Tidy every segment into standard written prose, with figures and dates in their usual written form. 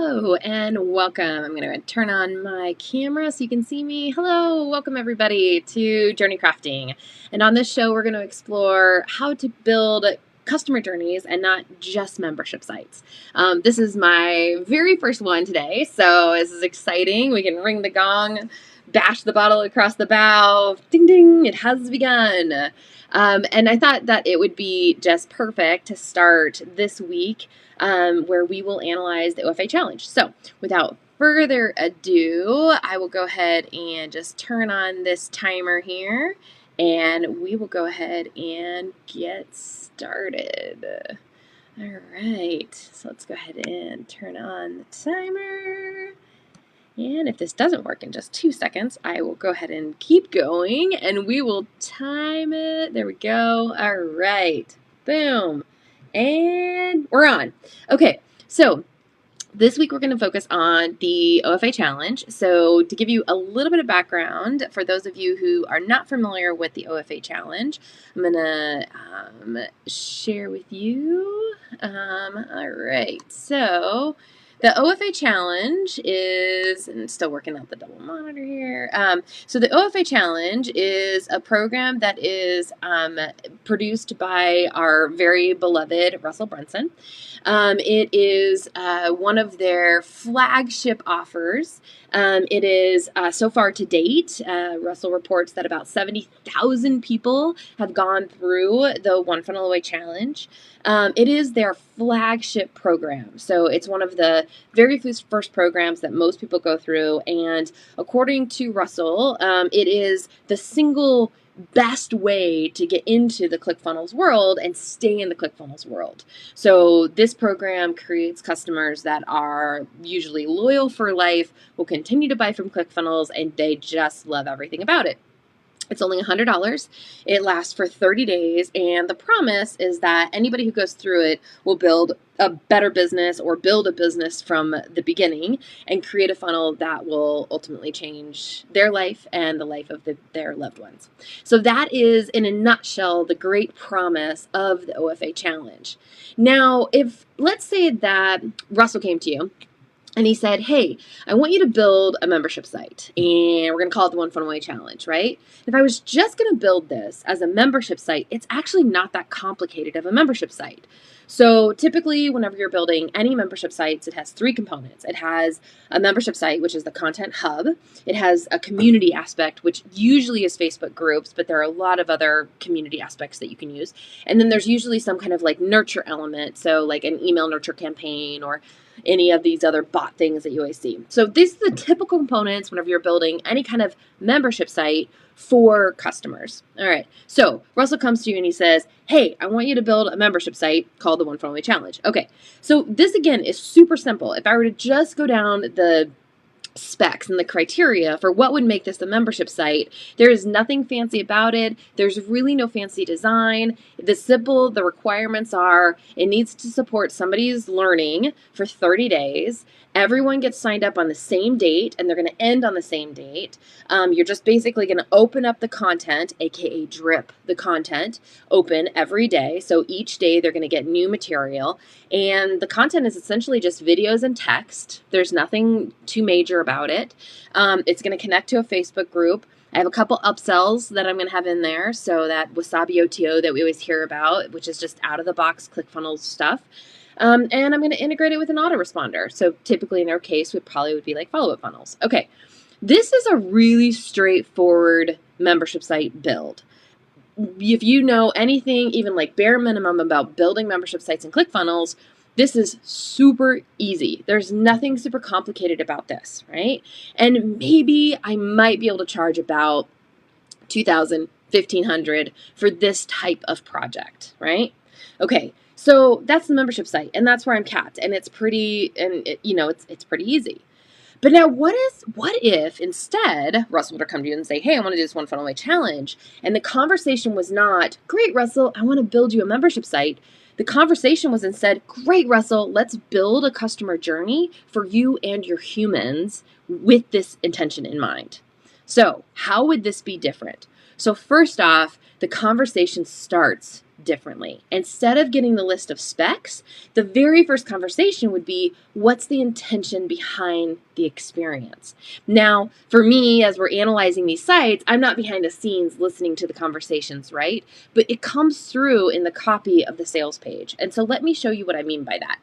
Hello and welcome. I'm going to turn on my camera so you can see me. Hello, welcome everybody to Journey Crafting. And on this show, we're going to explore how to build customer journeys and not just membership sites. This is my very first one today, so this is exciting. We can ring the gong, bash the bottle across the bow. Ding, ding, it has begun. And I thought that it would be just perfect to start this week where we will analyze the OFA challenge. So without further ado, I will go ahead and just turn on this timer here and we will go ahead and get started. All right, so let's go ahead and turn on the timer. And if this doesn't work in just 2 seconds, I will go ahead and keep going and we will time it. There we go. All right, boom. And we're on. Okay, so this week we're going to focus on the OFA challenge. So to give you a little bit of background, for those of you who are not familiar with the OFA challenge, I'm going to share with you. All right, so the OFA challenge is, and still working out the double monitor here. So the OFA challenge is a program that is produced by our very beloved Russell Brunson. It is one of their flagship offers. It is, so far to date, Russell reports that about 70,000 people have gone through the One Funnel Away Challenge. It is their flagship program. So it's one of the very first programs that most people go through. And according to Russell, it is the single best way to get into the ClickFunnels world and stay in the ClickFunnels world. So this program creates customers that are usually loyal for life, will continue to buy from ClickFunnels, and they just love everything about it. It's only $100. It lasts for 30 days, and the promise is that anybody who goes through it will build a better business or build a business from the beginning and create a funnel that will ultimately change their life and the life of their loved ones. So that is, in a nutshell, the great promise of the OFA challenge. Now, if let's say that Russell came to you and he said, hey, I want you to build a membership site, and we're going to call it the One Funnel Away Challenge, right? If I was just going to build this as a membership site, it's actually not that complicated of a membership site. So typically, whenever you're building any membership sites, it has 3 components. It has a membership site, which is the content hub. It has a community aspect, which usually is Facebook groups, but there are a lot of other community aspects that you can use. And then there's usually some kind of like nurture element, so like an email nurture campaign or any of these other bot things that you always see. So these are the typical components whenever you're building any kind of membership site for customers. All right, so Russell comes to you and he says, hey, I want you to build a membership site called the One Funnel Away Challenge. Okay, so this again is super simple. If I were to just go down the specs and the criteria for what would make this a membership site, there is nothing fancy about it. There's really no fancy design. The requirements are it needs to support somebody's learning for 30 days. Everyone gets signed up on the same date and they're going to end on the same date. You're just basically going to open up the content, aka drip the content, open every day. So each day they're going to get new material. And the content is essentially just videos and text. There's nothing too major about it. It's going to connect to a Facebook group. I have a couple upsells that I'm going to have in there. So that Wasabi OTO that we always hear about, which is just out of the box ClickFunnels stuff. And I'm going to integrate it with an autoresponder. So typically in our case, would be like follow-up funnels. Okay, this is a really straightforward membership site build. If you know anything, even like bare minimum about building membership sites in ClickFunnels, this is super easy. There's nothing super complicated about this, right? And maybe I might be able to charge about $2,000, $1,500 for this type of project, right? Okay, so that's the membership site, and that's where I'm capped, and it's pretty, and it's pretty easy. But now what if instead Russell would come to you and say, hey, I want to do this One Funnel Away Challenge, and the conversation was not, great, Russell, I want to build you a membership site. The conversation was instead, great, Russell, let's build a customer journey for you and your humans with this intention in mind. So how would this be different? So first off, the conversation starts differently. Instead of getting the list of specs, the very first conversation would be, what's the intention behind the experience? Now, for me, as we're analyzing these sites, I'm not behind the scenes listening to the conversations, right? But it comes through in the copy of the sales page. And so let me show you what I mean by that.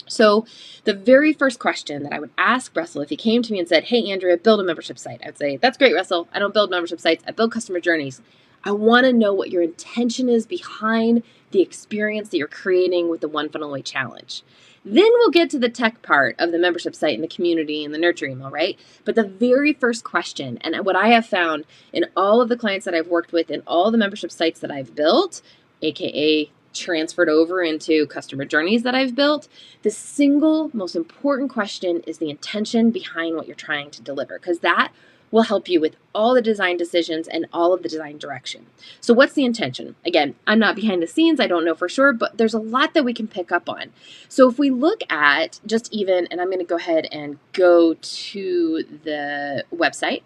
So the very first question that I would ask Russell if he came to me and said, hey, Andrea, build a membership site. I would say, that's great, Russell. I don't build membership sites. I build customer journeys. I want to know what your intention is behind the experience that you're creating with the One Funnel Away Challenge. Then we'll get to the tech part of the membership site and the community and the nurture email, right? But the very first question, and what I have found in all of the clients that I've worked with in all the membership sites that I've built, aka transferred over into customer journeys that I've built, the single most important question is the intention behind what you're trying to deliver, because that will help you with all the design decisions and all of the design direction. So what's the intention? Again, I'm not behind the scenes. I don't know for sure, but there's a lot that we can pick up on. So if we look at just even, and I'm going to go ahead and go to the website.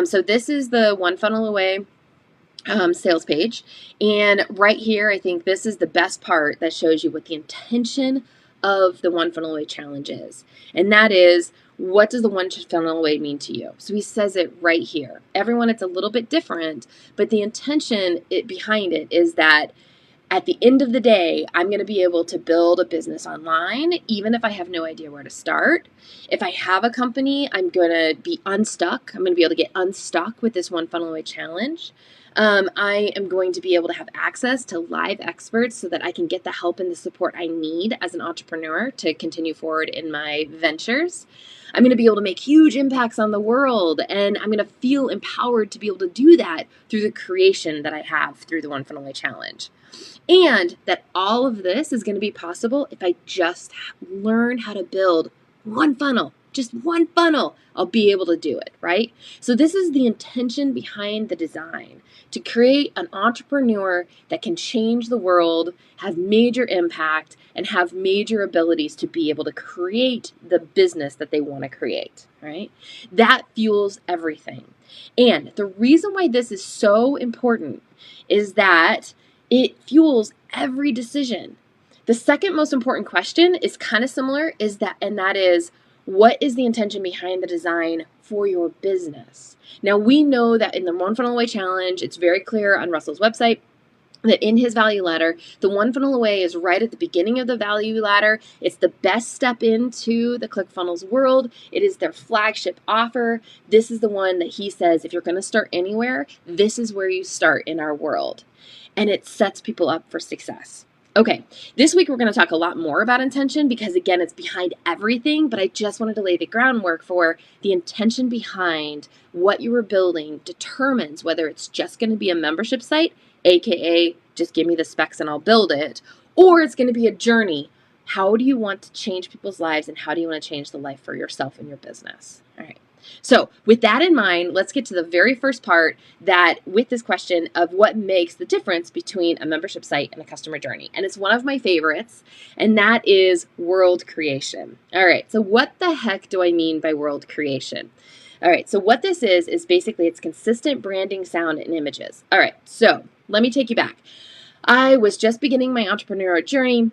So this is the One Funnel Away sales page. And right here, I think this is the best part that shows you what the intention of the One Funnel Away Challenge is. And that is, what does the One Funnel Away mean to you? So he says it right here. Everyone, it's a little bit different, but the intention behind it is that at the end of the day, I'm going to be able to build a business online, even if I have no idea where to start. If I have a company, I'm going to be unstuck. I'm going to be able to get unstuck with this One Funnel Away Challenge. I am going to be able to have access to live experts so that I can get the help and the support I need as an entrepreneur to continue forward in my ventures. I'm going to be able to make huge impacts on the world, and I'm going to feel empowered to be able to do that through the creation that I have through the One Funnel Away Challenge. And that all of this is going to be possible if I just learn how to build one funnel, just one funnel. I'll be able to do it, right? So this is the intention behind the design, to create an entrepreneur that can change the world, have major impact, and have major abilities to be able to create the business that they want to create, right? That fuels everything. And the reason why this is so important is that it fuels every decision. The second most important question is kind of similar, and that is, what is the intention behind the design for your business? Now, we know that in the One Funnel Away Challenge, it's very clear on Russell's website that in his value ladder, the One Funnel Away is right at the beginning of the value ladder. It's the best step into the ClickFunnels world. It is their flagship offer. This is the one that he says, if you're going to start anywhere, this is where you start in our world. And it sets people up for success. Okay, this week we're going to talk a lot more about intention because, again, it's behind everything, but I just wanted to lay the groundwork for the intention behind what you are building determines whether it's just going to be a membership site, aka just give me the specs and I'll build it, or it's going to be a journey. How do you want to change people's lives, and how do you want to change the life for yourself and your business? All right. So with that in mind, let's get to the very first part that with this question of what makes the difference between a membership site and a customer journey. And it's one of my favorites, and that is world creation. All right, so what the heck do I mean by world creation? All right, so what this is basically it's consistent branding, sound, and images. All right, so let me take you back. I was just beginning my entrepreneurial journey.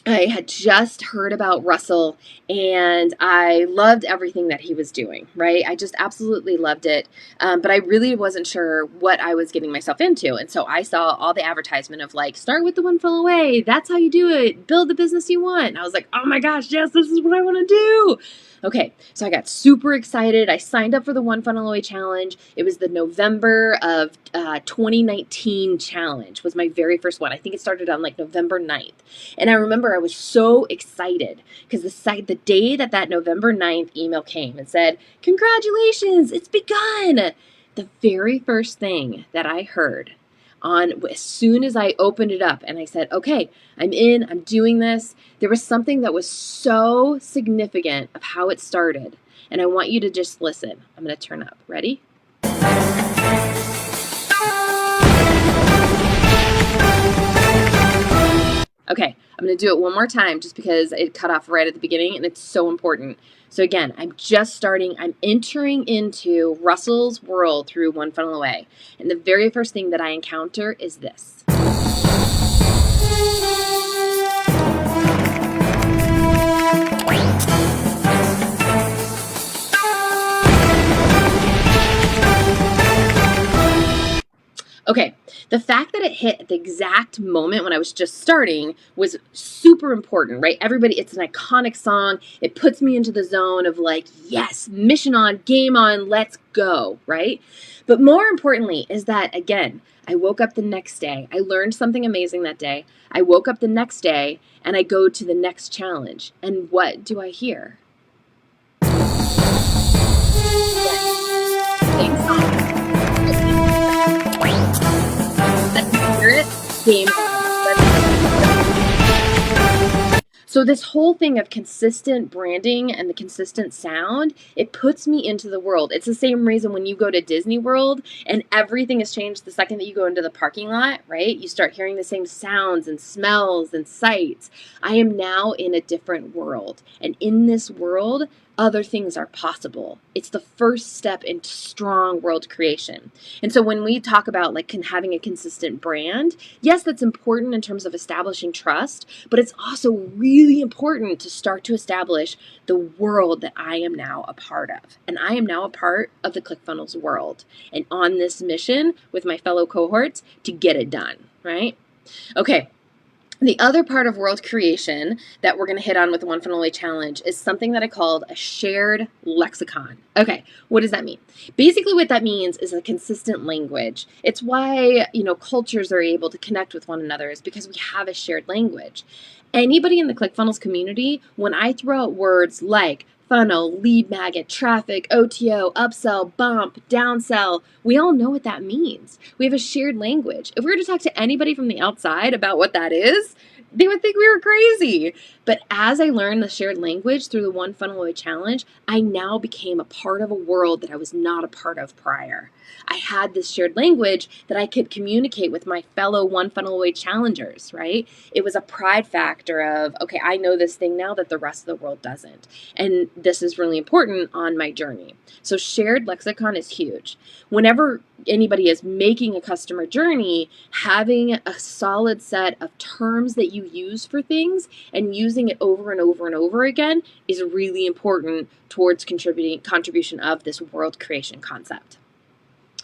I had just heard about Russell, and I loved everything that he was doing, right? I just absolutely loved it, but I really wasn't sure what I was getting myself into. And so I saw all the advertisement of like, start with the One Funnel Away. That's how you do it. Build the business you want. And I was like, oh my gosh, yes, this is what I want to do. Okay, so I got super excited. I signed up for the One Funnel Away Challenge. It was the November of 2019 challenge was my very first one. I think it started on like November 9th. And I remember I was so excited because the day that November 9th email came and said, congratulations, it's begun. The very first thing that I heard as soon as I opened it up and I said, okay, I'm doing this, there was something that was so significant of how it started. And I want you to just listen. I'm going to turn up. Ready? Okay, I'm going to do it one more time just because it cut off right at the beginning and it's so important. So again, I'm just starting. I'm entering into Russell's world through One Funnel Away. And the very first thing that I encounter is this. Okay, the fact that it hit at the exact moment when I was just starting was super important, right? Everybody, it's an iconic song. It puts me into the zone of like, yes, mission on, game on, let's go, right? But more importantly is that, again, I woke up the next day. I learned something amazing that day. I woke up the next day and I go to the next challenge. And what do I hear? Same song. Let's hear it. Game on. So this whole thing of consistent branding and the consistent sound, it puts me into the world. It's the same reason when you go to Disney World and everything has changed the second that you go into the parking lot, right? You start hearing the same sounds and smells and sights. I am now in a different world. And in this world, other things are possible. It's the first step into strong world creation. And so when we talk about like having a consistent brand, yes, that's important in terms of establishing trust, but it's also really important to start to establish the world that I am now a part of. And I am now a part of the ClickFunnels world and on this mission with my fellow cohorts to get it done, right? Okay. The other part of world creation that we're going to hit on with the One Funnel Away Challenge is something that I called a shared lexicon. Okay, what does that mean? Basically what that means is a consistent language. It's why, cultures are able to connect with one another is because we have a shared language. Anybody in the ClickFunnels community, when I throw out words like funnel, lead magnet, traffic, OTO, upsell, bump, downsell, we all know what that means. We have a shared language. If we were to talk to anybody from the outside about what that is, they would think we were crazy. But as I learned the shared language through the One Funnel Away Challenge, I now became a part of a world that I was not a part of prior. I had this shared language that I could communicate with my fellow One Funnel Away challengers, right? It was a pride factor of, okay, I know this thing now that the rest of the world doesn't. And this is really important on my journey. So shared lexicon is huge. Whenever anybody is making a customer journey, having a solid set of terms that you use for things and using it over and over and over again is really important towards contribution of this world creation concept.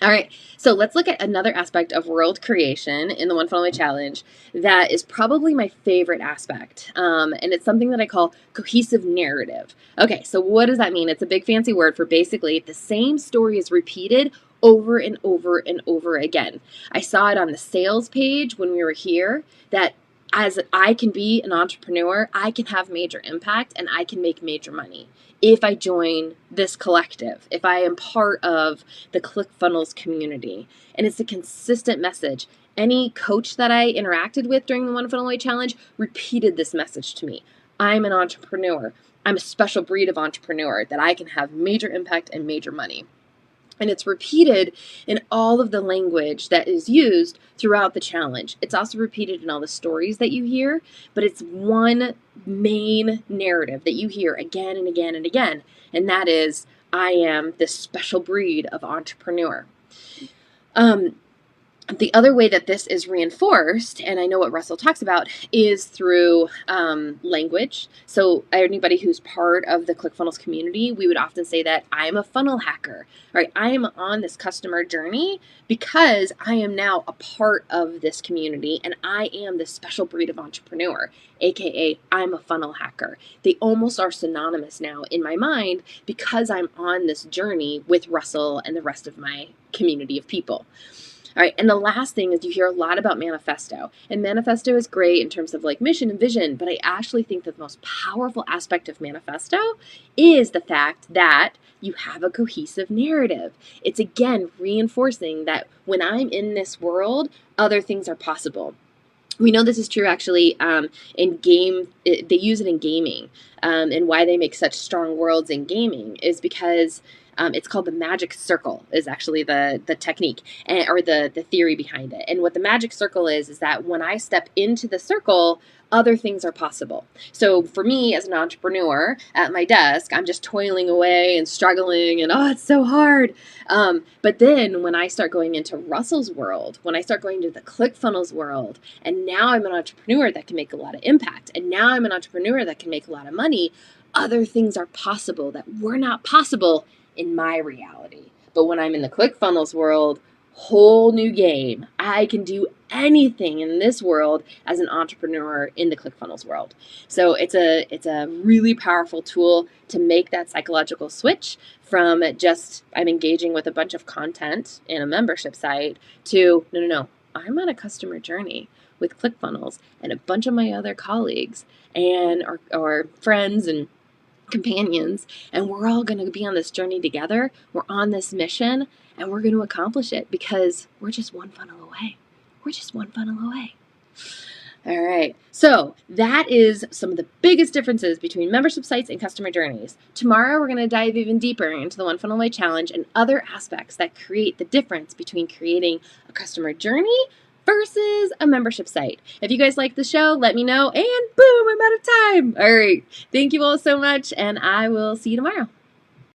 All right, so let's look at another aspect of world creation in the One Funnel Away Challenge that is probably my favorite aspect, and it's something that I call cohesive narrative. Okay, so what does that mean? It's a big fancy word for basically the same story is repeated over and over and over again. I saw it on the sales page when we were here that as I can be an entrepreneur, I can have major impact and I can make major money if I join this collective, if I am part of the ClickFunnels community. And it's a consistent message. Any coach that I interacted with during the One Funnel Away Challenge repeated this message to me. I'm an entrepreneur. I'm a special breed of entrepreneur that I can have major impact and major money. And it's repeated in all of the language that is used throughout the challenge. It's also repeated in all the stories that you hear, but it's one main narrative that you hear again and again and again. And that is, I am this special breed of entrepreneur. The other way that this is reinforced, and I know what Russell talks about, is through language. So anybody who's part of the ClickFunnels community, we would often say that I am a funnel hacker, right? I am on this customer journey because I am now a part of this community and I am this special breed of entrepreneur, aka I'm a funnel hacker. They almost are synonymous now in my mind because I'm on this journey with Russell and the rest of my community of people. All right, and the last thing is you hear a lot about manifesto. And manifesto is great in terms of like mission and vision, but I actually think that the most powerful aspect of manifesto is the fact that you have a cohesive narrative. It's again reinforcing that when I'm in this world, other things are possible. We know this is true actually in they use it in gaming, and why they make such strong worlds in gaming is because It's called the magic circle is actually the technique or the theory behind it. And what the magic circle is that when I step into the circle, other things are possible. So for me as an entrepreneur at my desk, I'm just toiling away and struggling and it's so hard. But then when I start going into Russell's world, when I start going to the ClickFunnels world, and now I'm an entrepreneur that can make a lot of impact, and now I'm an entrepreneur that can make a lot of money, other things are possible that were not possible in my reality. But when I'm in the ClickFunnels world, whole new game. I can do anything in this world as an entrepreneur in the ClickFunnels world. So it's a really powerful tool to make that psychological switch from just I'm engaging with a bunch of content in a membership site to no, I'm on a customer journey with ClickFunnels and a bunch of my other colleagues and our friends and companions, and we're all going to be on this journey together. We're on this mission, and we're going to accomplish it because we're just one funnel away. We're just one funnel away. All right, so that is some of the biggest differences between membership sites and customer journeys. Tomorrow, we're going to dive even deeper into the One Funnel Away Challenge and other aspects that create the difference between creating a customer journey versus a membership site. If you guys like the show, let me know, and boom, I'm out of time. All right, thank you all so much, and I will see you tomorrow.